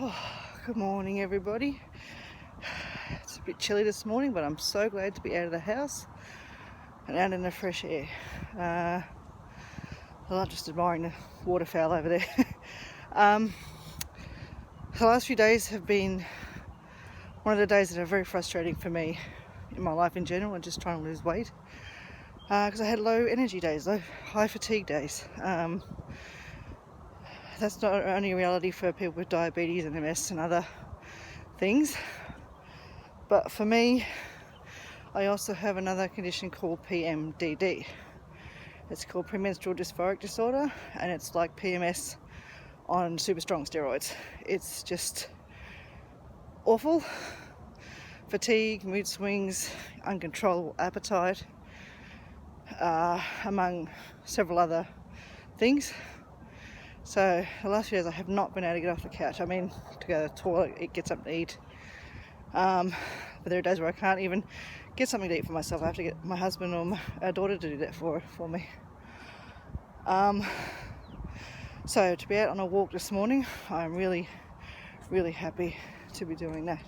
Oh, good morning, everybody. It's a bit chilly this morning, but I'm so glad to be out of the house and out in the fresh air. I love just admiring the waterfowl over there. The last few days have been one of the days that are very frustrating for me in my life in general and just trying to lose weight. Because I had low energy days, high fatigue days. That's not only a reality for people with diabetes and MS and other things, but for me, I also have another condition called PMDD. It's called premenstrual dysphoric disorder, and it's like PMS on super strong steroids. It's just awful. Fatigue, mood swings, uncontrollable appetite, among several other things. So the last few days I have not been able to get off the couch. I mean, to go to the toilet, get something to eat. But there are days where I can't even get something to eat for myself. I have to get my husband or our daughter to do that for me. So to be out on a walk this morning, I'm really, really happy to be doing that.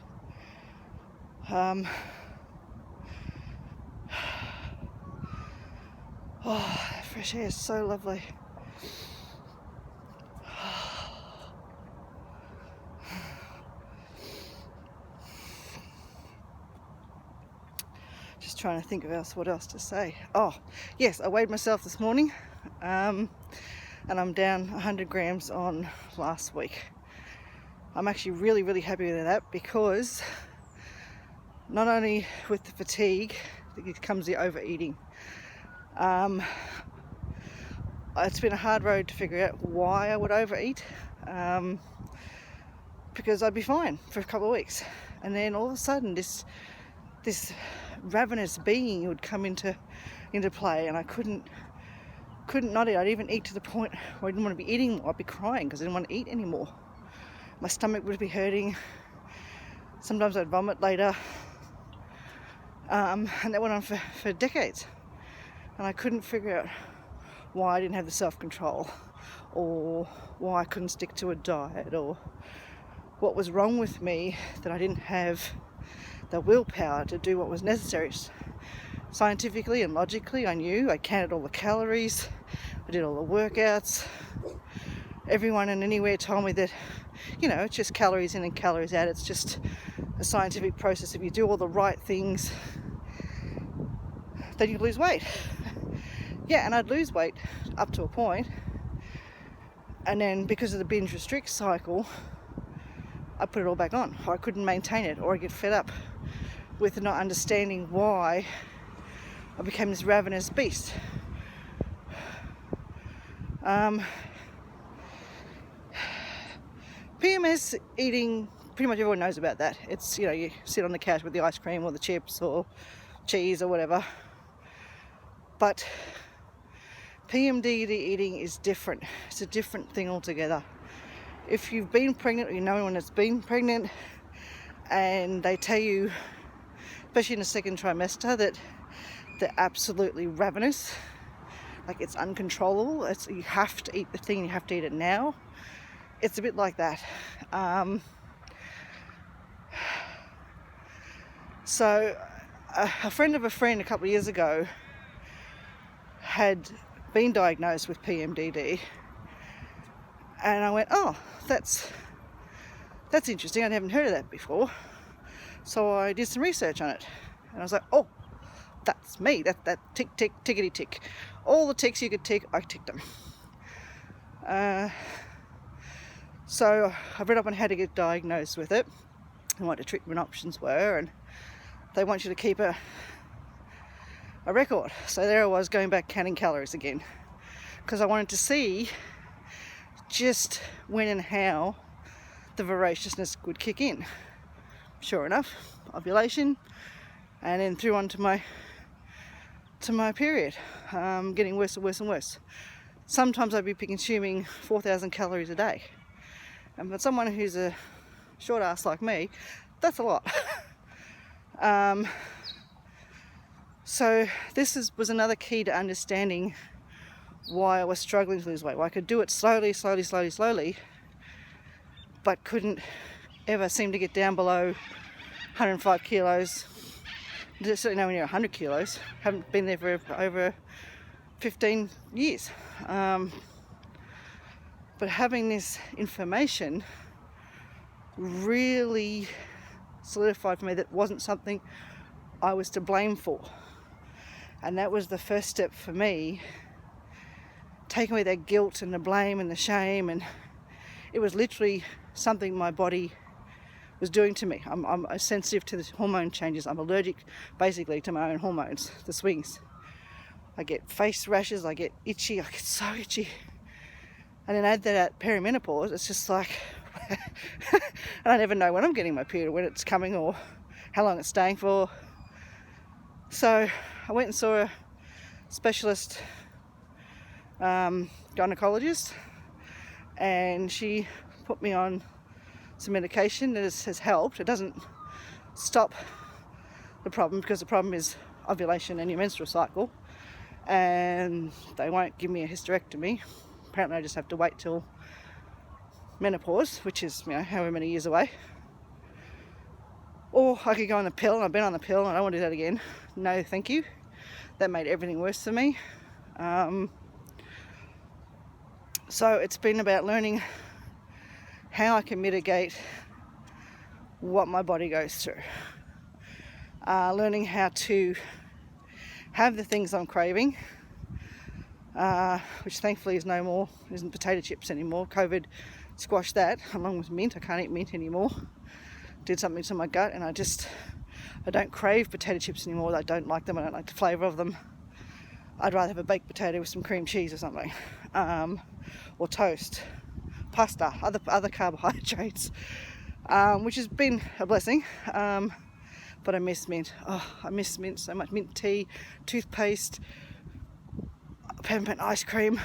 Fresh air is so lovely. Just trying to think of what else to say. Oh, yes, I weighed myself this morning, and I'm down 100 grams on last week. I'm actually really, really happy with that because not only with the fatigue, it comes the overeating. It's been a hard road to figure out why I would overeat, because I'd be fine for a couple of weeks, and then all of a sudden this ravenous being would come into play, and I couldn't not eat. I'd even eat to the point where I didn't want to be eating more. I'd be crying because I didn't want to eat anymore. My stomach would be hurting. Sometimes I'd vomit later, and that went on for decades, and I couldn't figure out why I didn't have the self-control, or why I couldn't stick to a diet, or what was wrong with me that I didn't have the willpower to do what was necessary. Scientifically and logically, I knew. I counted all the calories, I did all the workouts. Everyone and anywhere told me that, it's just calories in and calories out. It's just a scientific process. If you do all the right things, then you lose weight. Yeah, and I'd lose weight up to a point, and then because of the binge restrict cycle, I put it all back on, or I couldn't maintain it, or I get fed up with not understanding why I became this ravenous beast. PMS eating, pretty much everyone knows about that. It's, you sit on the couch with the ice cream or the chips or cheese or whatever. But PMDD eating is different. It's a different thing altogether. If you've been pregnant, or you know anyone that's been pregnant, and they tell you, especially in the second trimester, that they're absolutely ravenous, like it's uncontrollable, you have to eat the thing, you have to eat it now. It's a bit like that. So a friend of a friend a couple of years ago had been diagnosed with PMDD, and I went, oh, that's interesting, I haven't heard of that before. So I did some research on it, and I was like, oh, that's me, that tick, tick, tickety tick. All the ticks you could tick, I ticked them. So I read up on how to get diagnosed with it and what the treatment options were, and they want you to keep a record. So there I was, going back counting calories again, because I wanted to see just when and how the voraciousness would kick in. Sure enough, ovulation, and then through on to my period, getting worse and worse and worse. Sometimes I'd be consuming 4,000 calories a day, and for someone who's a short ass like me, that's a lot. So this was another key to understanding why I was struggling to lose weight. Well, I could do it slowly, but couldn't ever seem to get down below 105 kilos. Certainly nowhere near 100 kilos. Haven't been there for over 15 years. But having this information really solidified for me that wasn't something I was to blame for. And that was the first step for me, taking away that guilt and the blame and the shame. And it was literally something my body was doing to me. I'm sensitive to the hormone changes. I'm allergic basically to my own hormones, the swings. I get face rashes, I get itchy, I get so itchy. And then add that at perimenopause, it's just like, and I never know when I'm getting my period, when it's coming or how long it's staying for. So I went and saw a specialist gynecologist, and she put me on some medication that has helped. It doesn't stop the problem, because the problem is ovulation and your menstrual cycle, and they won't give me a hysterectomy. Apparently I just have to wait till menopause, which is, however many years away. Or I could go on the pill, and I've been on the pill and I don't want to do that again. No thank you. That made everything worse for me. So it's been about learning how I can mitigate what my body goes through. Learning how to have the things I'm craving, which thankfully is no more, isn't potato chips anymore. COVID squashed that, along with mint. I can't eat mint anymore. Did something to my gut, and I don't crave potato chips anymore. I don't like them. I don't like the flavour of them. I'd rather have a baked potato with some cream cheese or something, or toast, pasta, other carbohydrates, which has been a blessing. But I miss mint. Oh, I miss mint so much. Mint tea, toothpaste, peppermint ice cream,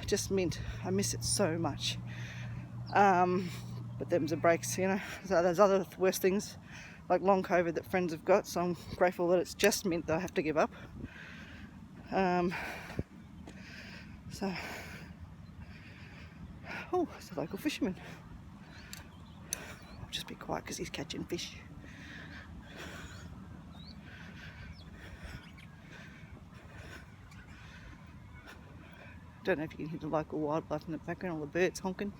just mint. I miss it so much. But them's the breaks, So there's other worse things like long COVID that friends have got, so I'm grateful that it's just mint that I have to give up. Oh, it's a local fisherman. I'll just be quiet because he's catching fish. Don't know if you can hear the local wildlife in the background, all the birds honking.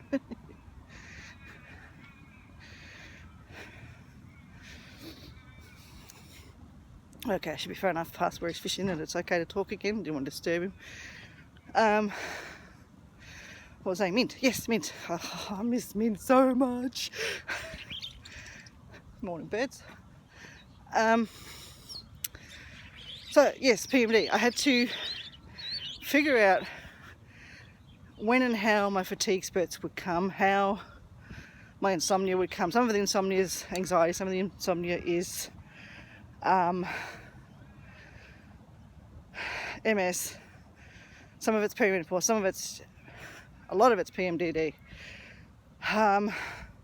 Okay, I should be far enough past where he's fishing that it's okay to talk again. Didn't want to disturb him. What was I saying? Mint. Yes, mint. Oh, I miss mint so much. Morning, birds. So, yes, PMD. I had to figure out when and how my fatigue spurts would come, how my insomnia would come. Some of the insomnia is anxiety, some of the insomnia is MS, some of it's perimenopause, a lot of it's PMDD.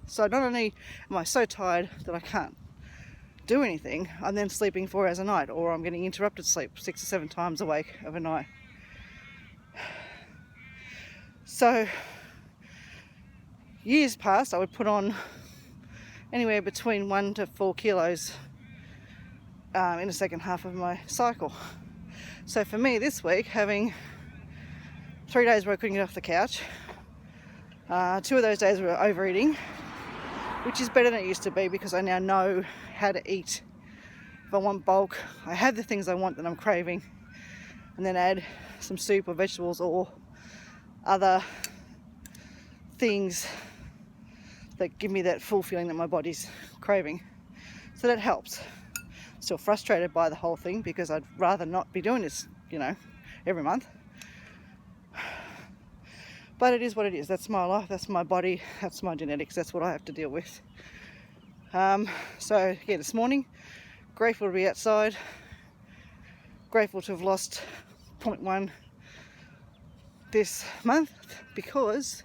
So not only am I so tired that I can't do anything, I'm then sleeping 4 hours a night, or I'm getting interrupted sleep 6 or 7 times awake of a night. So years past, I would put on anywhere between 1 to 4 kilos in the second half of my cycle. So for me this week, having 3 days where I couldn't get off the couch, 2 of those days were overeating, which is better than it used to be because I now know how to eat. If I want bulk, I have the things I want that I'm craving, and then add some soup or vegetables or other things that give me that full feeling that my body's craving. So that helps. Still frustrated by the whole thing because I'd rather not be doing this, every month. But it is what it is. That's my life, that's my body, that's my genetics, that's what I have to deal with. So yeah, this morning, grateful to be outside, grateful to have lost 0.1 this month because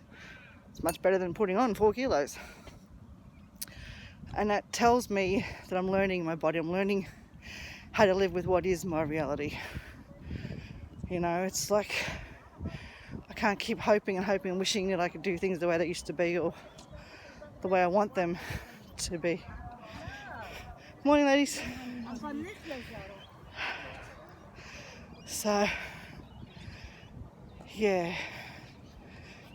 it's much better than putting on 4 kilos. And that tells me that I'm learning my body, I'm learning how to live with what is my reality. It's like I can't keep hoping and wishing that I could do things the way they used to be or the way I want them to be. Morning, ladies. So, yeah,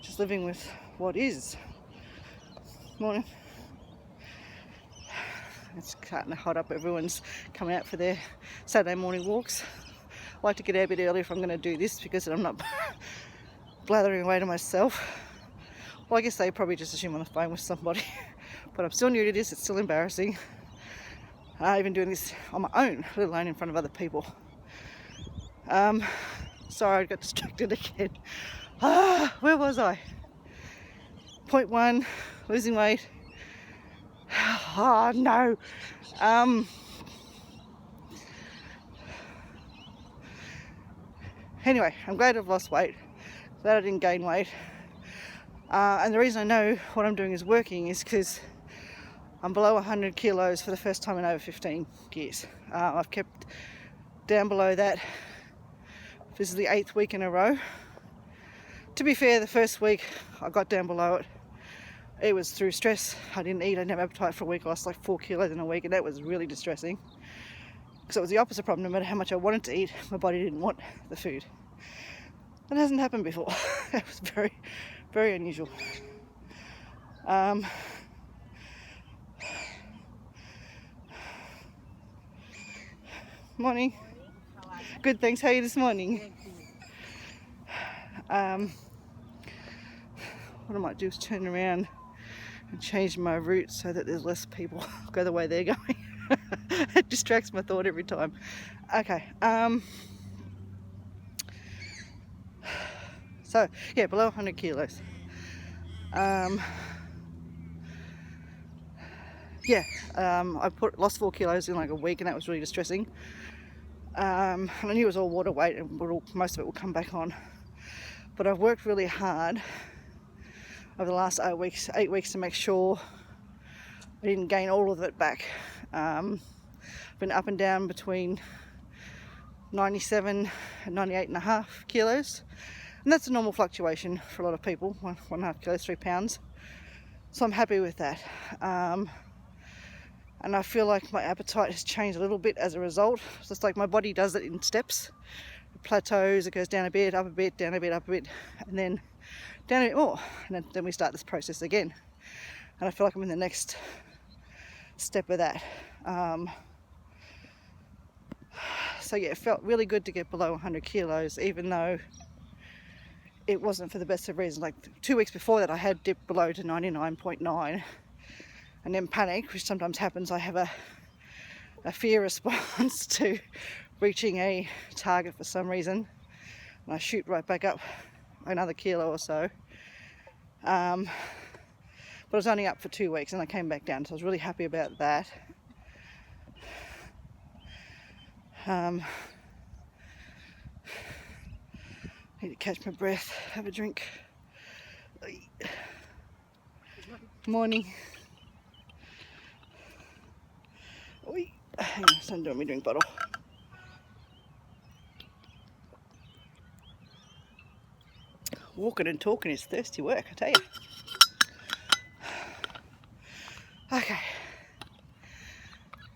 just living with what is. Morning. It's starting to hot up. Everyone's coming out for their Saturday morning walks. I like to get out a bit early if I'm going to do this because I'm not blathering away to myself. Well, I guess they probably just assume I'm on the phone with somebody. But I'm still new to this. It's still embarrassing. Even doing this on my own, let alone in front of other people. Sorry, I got distracted again. Where was I? Point 1, losing weight. Oh no. Anyway, I'm glad I've lost weight. Glad I didn't gain weight. And the reason I know what I'm doing is working is because I'm below 100 kilos for the first time in over 15 years. I've kept down below that. This is the 8th week in a row. To be fair, the first week I got down below it. It was through stress. I didn't eat, I didn't have appetite for a week. I lost like 4 kilos in a week, and that was really distressing. Because it was the opposite problem. No matter how much I wanted to eat, my body didn't want the food. That hasn't happened before. It was very, very unusual. Morning. Good, thanks. How are you this morning? What I might do is turn around and change my route so that there's less people go the way they're going. It distracts my thought every time. Okay. So yeah, below 100 kilos. I lost 4 kilos in like a week, and that was really distressing. And I knew it was all water weight, and most of it will come back on. But I've worked really hard over the last 8 weeks to make sure I didn't gain all of it back. I've been up and down between 97 and 98.5 kilos, and that's a normal fluctuation for a lot of people. 1.5 kilos, 3 pounds. So I'm happy with that. And I feel like my appetite has changed a little bit as a result. It's just like my body does it in steps. It plateaus, it goes down a bit, up a bit, down a bit, up a bit, and then down a bit more. And then we start this process again. And I feel like I'm in the next step of that. So yeah, it felt really good to get below 100 kilos, even though it wasn't for the best of reasons. Like 2 weeks before that, I had dipped below to 99.9. And then panic, which sometimes happens. I have a fear response to reaching a target for some reason, and I shoot right back up another kilo or so. But I was only up for 2 weeks, and I came back down, so I was really happy about that. Need to catch my breath, have a drink. Morning. Hang on, it's under my drink bottle. Walking and talking is thirsty work, I tell you. Okay.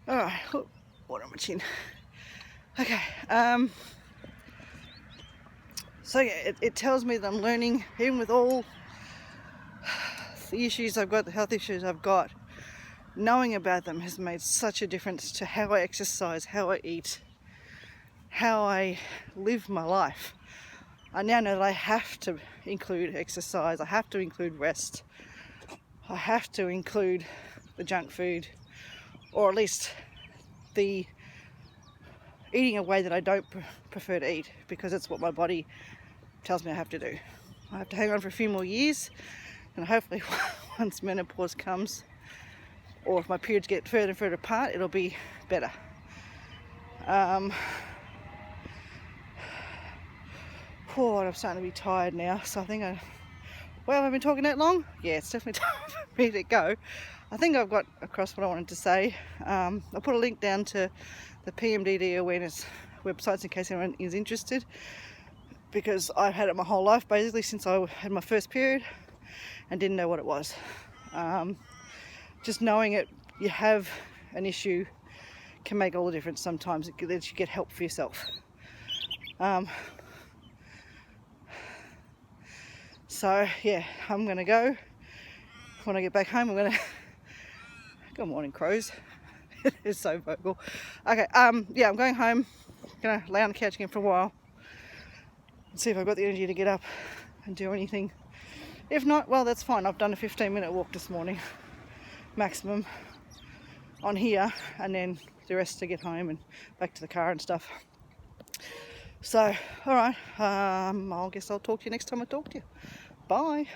Alright, water on my chin. Okay, so yeah, it tells me that I'm learning, even with all the issues I've got, the health issues I've got, knowing about them has made such a difference to how I exercise, how I eat, how I live my life. I now know that I have to include exercise, I have to include rest, I have to include the junk food, or at least the eating a way that I don't prefer to eat, because it's what my body tells me I have to do. I have to hang on for a few more years, and hopefully once menopause comes, or if my periods get further and further apart, it'll be better. I'm starting to be tired now, so I think well, I've been talking that long? Yeah, it's definitely time for me to go. I think I've got across what I wanted to say. I'll put a link down to the PMDD awareness websites in case anyone is interested. because I've had it my whole life, basically since I had my first period, and didn't know what it was. Just knowing it, you have an issue, can make all the difference sometimes. It lets you get help for yourself. So yeah, I'm gonna go. When I get back home, I'm gonna good morning, crows. It's so vocal. Okay, yeah, I'm going home. Gonna lay on the couch again for a while and see if I've got the energy to get up and do anything. If not, well, that's fine. I've done a 15-minute walk this morning, maximum, on here, and then the rest to get home and back to the car and stuff. So, all right, I guess I'll talk to you next time I talk to you. Bye.